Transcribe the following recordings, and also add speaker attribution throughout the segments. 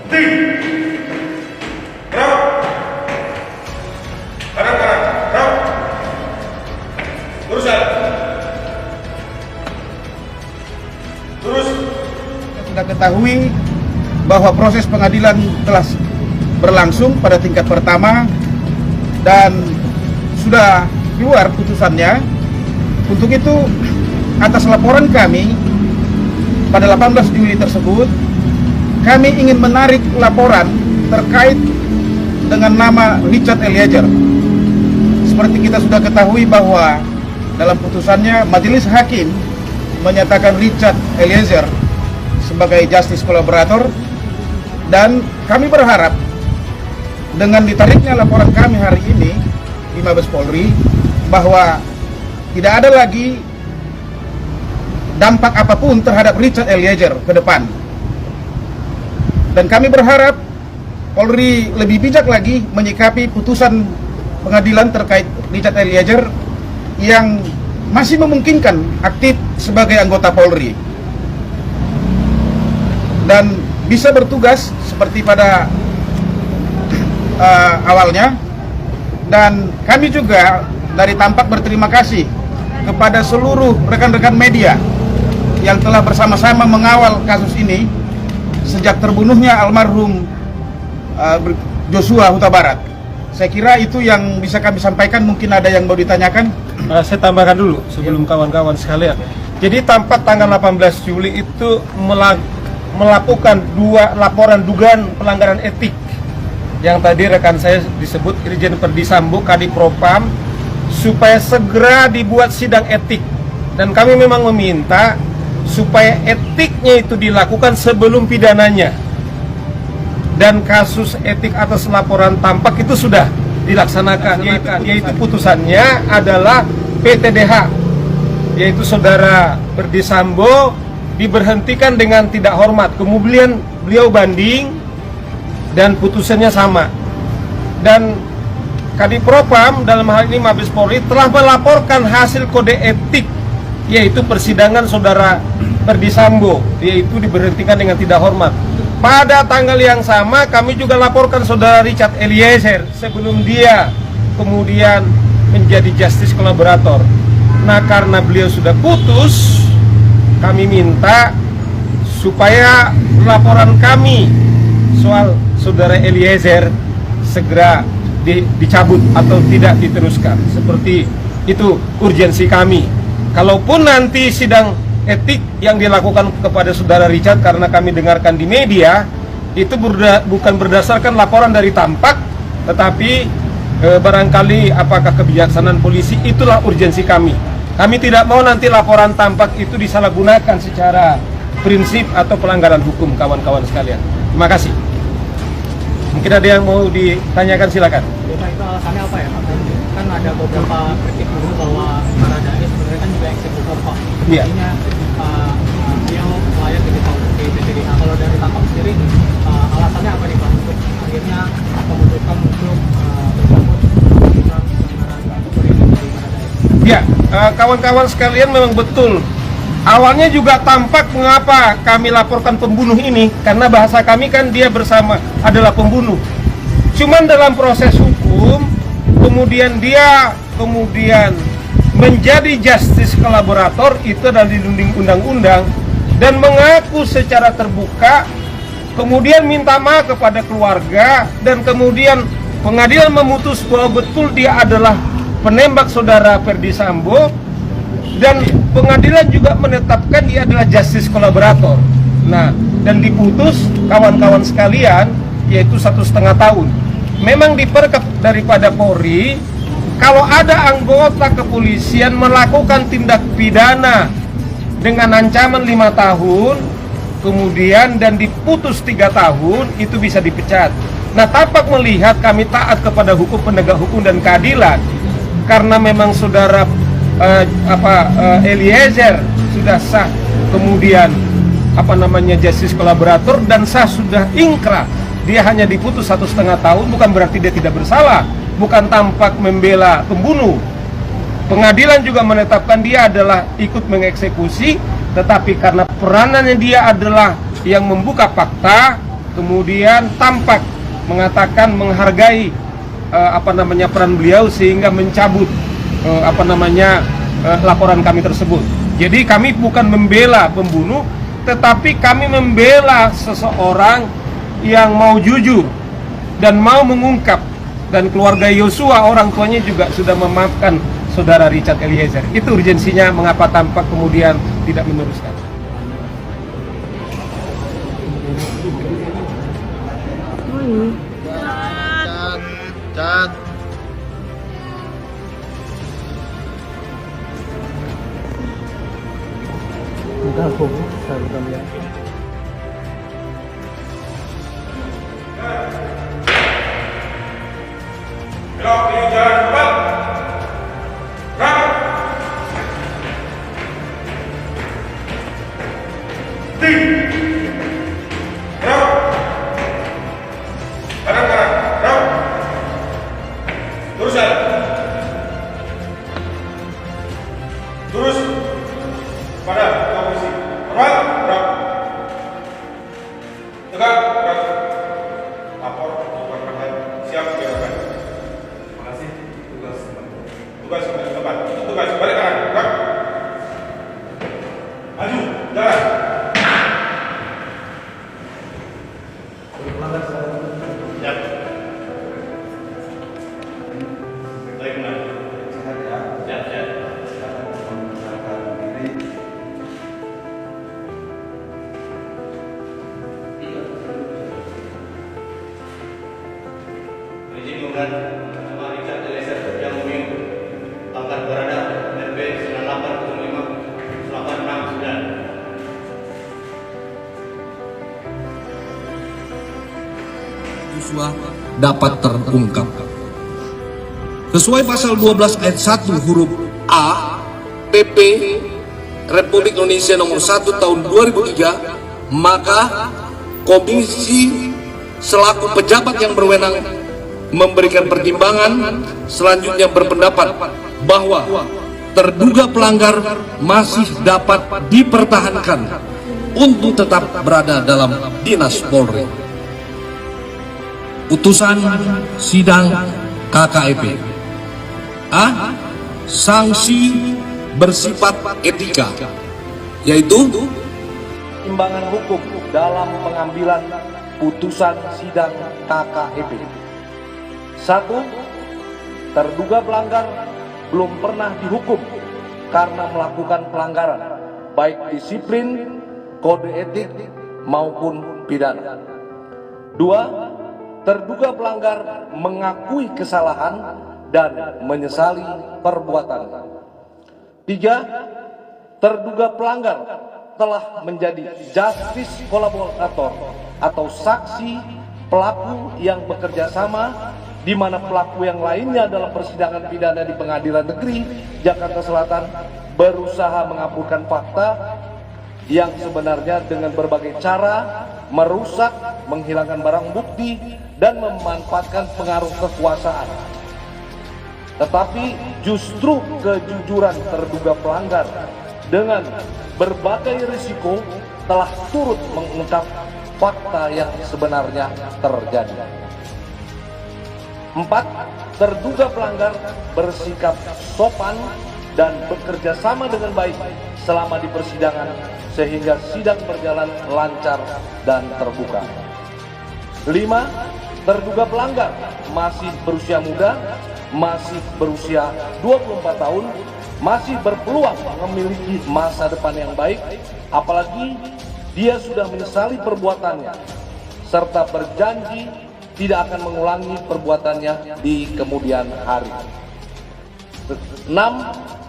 Speaker 1: Kita ketahui bahwa proses pengadilan telah berlangsung pada tingkat pertama dan sudah keluar putusannya. Untuk itu, atas laporan kami pada 18 Juli tersebut, kami ingin menarik laporan terkait dengan nama Richard Eliezer. Seperti kita sudah ketahui bahwa dalam putusannya majelis hakim menyatakan Richard Eliezer sebagai justice collaborator, dan kami berharap dengan ditariknya laporan kami hari ini di Mabes Polri bahwa tidak ada lagi dampak apapun terhadap Richard Eliezer ke depan. Dan kami berharap Polri lebih bijak lagi menyikapi putusan pengadilan terkait Richard Eliezer yang masih memungkinkan aktif sebagai anggota Polri dan bisa bertugas seperti pada awalnya. Dan kami juga dari Tampak berterima kasih kepada seluruh rekan-rekan media yang telah bersama-sama mengawal kasus ini sejak terbunuhnya almarhum Joshua Huta Barat. Saya kira itu yang bisa kami sampaikan. Mungkin ada yang mau ditanyakan.
Speaker 2: Saya tambahkan dulu sebelum kawan-kawan sekalian. Jadi Tampak tanggal 18 Juli itu melakukan 2 laporan dugaan pelanggaran etik yang tadi rekan saya disebut Irjen Ferdy Sambo Kadif Propam, supaya segera dibuat sidang etik. Dan kami memang meminta supaya etiknya itu dilakukan sebelum pidananya. Dan kasus etik atas laporan Tampak itu sudah dilaksanakan, yaitu putusannya adalah PTDH, yaitu saudara Ferdy Sambo diberhentikan dengan tidak hormat. Kemudian beliau banding dan putusannya sama. Dan Kadif Propam dalam hal ini Mabes Polri telah melaporkan hasil kode etik, yaitu persidangan saudara Ferdy Sambo, yaitu diberhentikan dengan tidak hormat. Pada tanggal yang sama kami juga laporkan saudara Richard Eliezer sebelum dia kemudian menjadi justice collaborator. Nah, karena beliau sudah putus, kami minta supaya laporan kami soal saudara Eliezer segera dicabut atau tidak diteruskan. Seperti itu urgensi kami. Kalaupun nanti sidang etik yang dilakukan kepada saudara Richard, karena kami dengarkan di media, itu bukan berdasarkan laporan dari Tampak, tetapi barangkali apakah kebijaksanaan polisi, itulah urgensi kami. Kami tidak mau nanti laporan Tampak itu disalahgunakan secara prinsip atau pelanggaran hukum, kawan-kawan sekalian. Terima kasih. Mungkin ada yang mau ditanyakan, silakan.
Speaker 3: Pak, itu alasannya apa ya Pak? Kan ada beberapa kritik dulu bahwa Baradae sebenarnya kan juga eksekutor Pak.
Speaker 2: Iya.
Speaker 3: Artinya beliau layak jadi PTDH. Kalau dari Tampak sendiri alasannya apa nih Pak untuk akhirnya memutuskan untuk bergabung dengan Baradae?
Speaker 2: Ya, kawan-kawan sekalian, memang betul. Awalnya juga Tampak mengapa kami laporkan pembunuh ini, karena bahasa kami kan dia bersama adalah pembunuh. Cuman dalam proses hukum, kemudian dia menjadi justice collaborator, itu adalah dilindungi undang-undang, dan mengaku secara terbuka, kemudian minta maaf kepada keluarga, dan kemudian pengadilan memutus bahwa betul dia adalah penembak saudara Ferdy Sambo, dan pengadilan juga menetapkan dia adalah justice collaborator. Nah, dan diputus kawan-kawan sekalian yaitu 1,5 tahun. Memang diperkap daripada Polri, kalau ada anggota kepolisian melakukan tindak pidana dengan ancaman 5 tahun, kemudian dan diputus 3 tahun, itu bisa dipecat. Nah, Tampak melihat kami taat kepada hukum, penegak hukum dan keadilan, karena memang saudara Eliezer sudah sah, kemudian justice collaborator dan sah sudah ingkrah. Dia hanya diputus 1,5 tahun, bukan berarti dia tidak bersalah, bukan Tampak membela pembunuh. Pengadilan juga menetapkan dia adalah ikut mengeksekusi, tetapi karena peranannya dia adalah yang membuka fakta, kemudian tampak mengatakan menghargai peran beliau sehingga mencabut laporan kami tersebut. Jadi kami bukan membela pembunuh, tetapi kami membela seseorang yang mau jujur dan mau mengungkap, dan keluarga Yosua, orang tuanya juga sudah memaafkan saudara Richard Eliezer. Itu urgensinya mengapa tampak kemudian tidak meneruskan.
Speaker 4: Cat.
Speaker 2: Terus pada posisi gerak, tegak, lapor, siap, silakan. Terima kasih. Tugas sampai ke depan. Tugas balik kanan, gerak. Maju, jalan. Siap. Baik, benar. Siap.
Speaker 5: Izin menggunakan nama Richard Eliezer yang memimpin pangkat berada RB 9805 869.
Speaker 6: Yosua dapat terungkap. Sesuai pasal 12 ayat 1 huruf A PP Republik Indonesia nomor 1 tahun 2003, maka komisi selaku pejabat yang berwenang memberikan pertimbangan selanjutnya berpendapat bahwa terduga pelanggar masih dapat dipertahankan untuk tetap berada dalam dinas Polri. Putusan sidang KKEP. A. Sanksi bersifat etika, yaitu
Speaker 7: pertimbangan hukum dalam pengambilan putusan sidang KKEP. 1. Terduga pelanggar belum pernah dihukum karena melakukan pelanggaran baik disiplin, kode etik maupun pidana. 2. Terduga pelanggar mengakui kesalahan dan menyesali perbuatannya. 3. Terduga pelanggar telah menjadi justice kolaborator atau saksi pelaku yang bekerja sama, di mana pelaku yang lainnya dalam persidangan pidana di Pengadilan Negeri Jakarta Selatan berusaha mengaburkan fakta yang sebenarnya dengan berbagai cara merusak, menghilangkan barang bukti, dan memanfaatkan pengaruh kekuasaan. Tetapi justru kejujuran terduga pelanggar dengan berbagai risiko telah turut mengungkap fakta yang sebenarnya terjadi. 4. Terduga pelanggar bersikap sopan dan bekerja sama dengan baik selama di persidangan sehingga sidang berjalan lancar dan terbuka. 5. Terduga pelanggar masih berusia muda, masih berusia 24 tahun, masih berpeluang memiliki masa depan yang baik, apalagi dia sudah menyesali perbuatannya serta berjanji tidak akan mengulangi perbuatannya di kemudian hari. 6.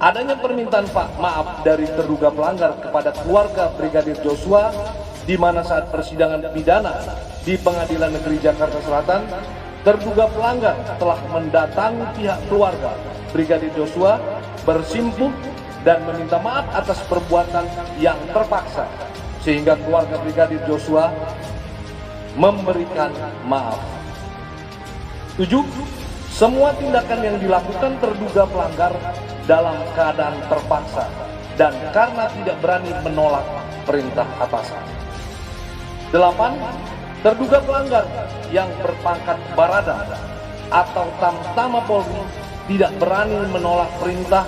Speaker 7: Adanya permintaan maaf dari terduga pelanggar kepada keluarga Brigadir Joshua, di mana saat persidangan pidana di Pengadilan Negeri Jakarta Selatan, terduga pelanggar telah mendatangi pihak keluarga Brigadir Joshua bersimpuh dan meminta maaf atas perbuatan yang terpaksa, sehingga keluarga Brigadir Joshua memberikan maaf. 7. Semua tindakan yang dilakukan terduga pelanggar dalam keadaan terpaksa dan karena tidak berani menolak perintah atasan. 8. terduga pelanggar yang berpangkat Barada atau Tamtama Polri tidak berani menolak perintah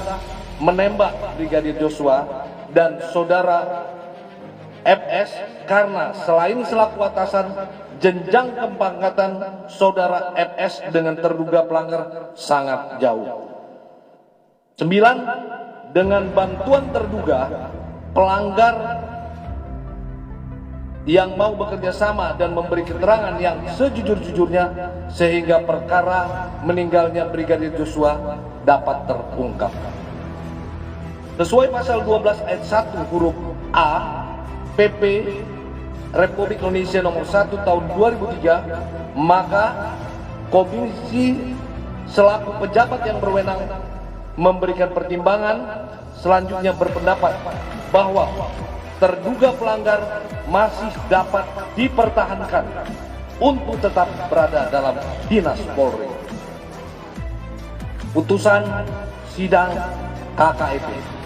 Speaker 7: menembak Brigadir Joshua dan saudara FS karena selain selaku atasan, jenjang kepangkatan saudara FS dengan terduga pelanggar sangat jauh. 9. Dengan bantuan terduga pelanggar yang mau bekerja sama dan memberi keterangan yang sejujur-jujurnya sehingga perkara meninggalnya Brigadir Joshua dapat terungkap. Sesuai pasal 12 ayat 1 huruf A PP Republik Indonesia nomor 1 tahun 2003, maka komisi selaku pejabat yang berwenang memberikan pertimbangan selanjutnya berpendapat bahwa terduga pelanggar masih dapat dipertahankan untuk tetap berada dalam dinas Polri. Putusan sidang KKEP.